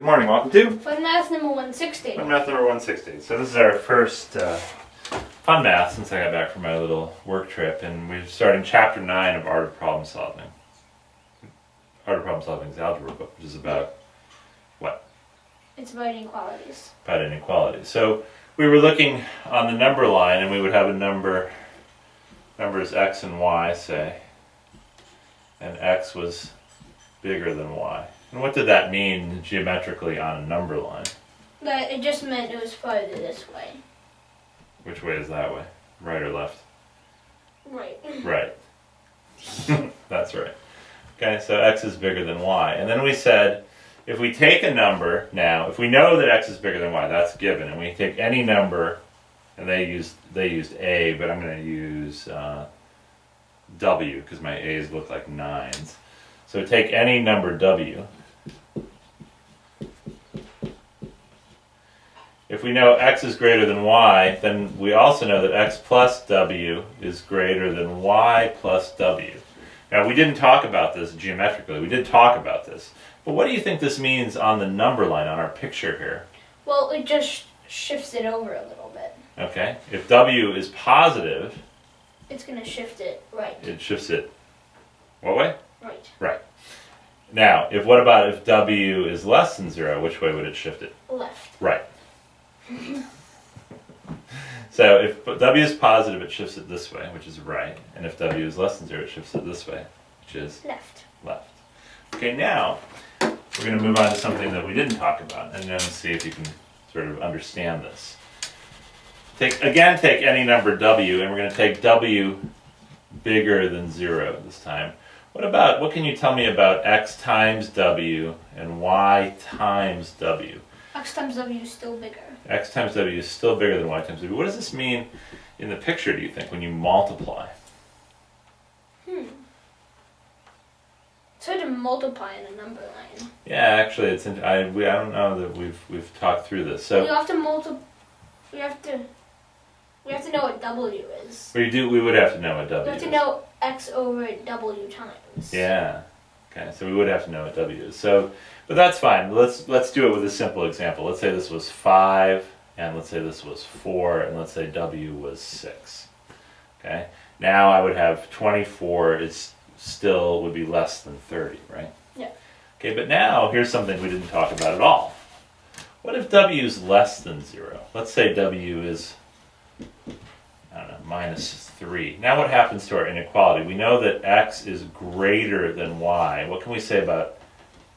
Good morning, welcome to FunMath number 160. FunMath number 160. So this is our first fun math since I got back from my little work trip, and we're starting chapter 9 of Art of Problem Solving. Art of Problem Solving is Algebra book, which is about what? It's about inequalities. About inequality. So we were looking on the number line, and we would have a numbers x and y, say, and x was bigger than y. And what did that mean geometrically on a number line? That it just meant it was farther this way. Which way is that way? Right or left? Right. Right. That's right. Okay, so x is bigger than y. And then we said, if we take a number now, if we know that x is bigger than y, that's given, and we take any number, and they used a, but I'm going to use w, because my a's look like 9s. So take any number w. If we know x is greater than y, then we also know that x plus w is greater than y plus w. Now, we didn't talk about this geometrically. We did talk about this. But what do you think this means on the number line, on our picture here? Well, it just shifts it over a little bit. Okay. If w is positive, it's going to shift it right. It shifts it what way? Right. Right. Now, what about if w is less than 0, which way would it shift it? Left. Right. So if w is positive, it shifts it this way, which is right. And if w is less than 0, it shifts it this way, which is left. Left. Okay, now we're going to move on to something that we didn't talk about, and then see if you can sort of understand this. Take any number w, and we're going to take w bigger than 0 this time. What can you tell me about x times w and y times w? X times w is still bigger. X times w is still bigger than y times w. What does this mean in the picture, do you think, when you multiply? It's hard to multiply in a number line. Yeah, actually, I don't know that we've talked through this. So you have to multiply. We have to know what w is. We would have to know what w is. You have to know x over w times. Yeah. Okay, so we would have to know what w is. But that's fine. Let's do it with a simple example. Let's say this was 5, and let's say this was 4, and let's say w was 6. Okay. Now I would have 24 would be less than 30, right? Yeah. Okay, but now here's something we didn't talk about at all. What if w is less than 0? Let's say w is, I don't know, minus 3. Now what happens to our inequality? We know that x is greater than y. What can we say about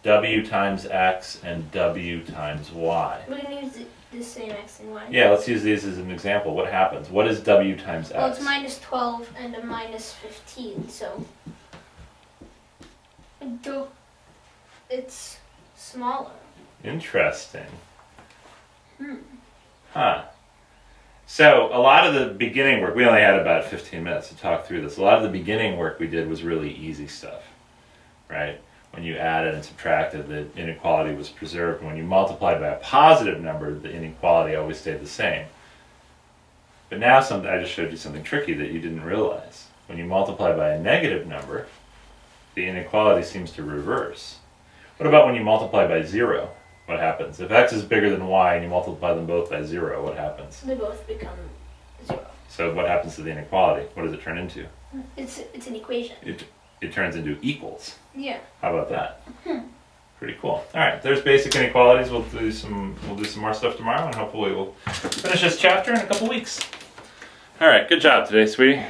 w times x and w times y? We're going to use the same x and y. Yeah, let's use these as an example. What happens? What is w times x? Well, it's minus 12 and a minus 15, so it's smaller. Interesting. Huh. So a lot of the beginning work, we only had about 15 minutes to talk through this. A lot of the beginning work we did was really easy stuff, right? When you added and subtracted, the inequality was preserved. When you multiplied by a positive number, the inequality always stayed the same. But now I just showed you something tricky that you didn't realize. When you multiply by a negative number, the inequality seems to reverse. What about when you multiply by 0? What happens? If x is bigger than y and you multiply them both by 0, what happens? They both become 0. So what happens to the inequality? What does it turn into? It's an equation. It turns into equals. Yeah. How about that? Pretty cool. All right, there's basic inequalities. We'll do some more stuff tomorrow, and hopefully we'll finish this chapter in a couple weeks. All right, good job today, sweetie.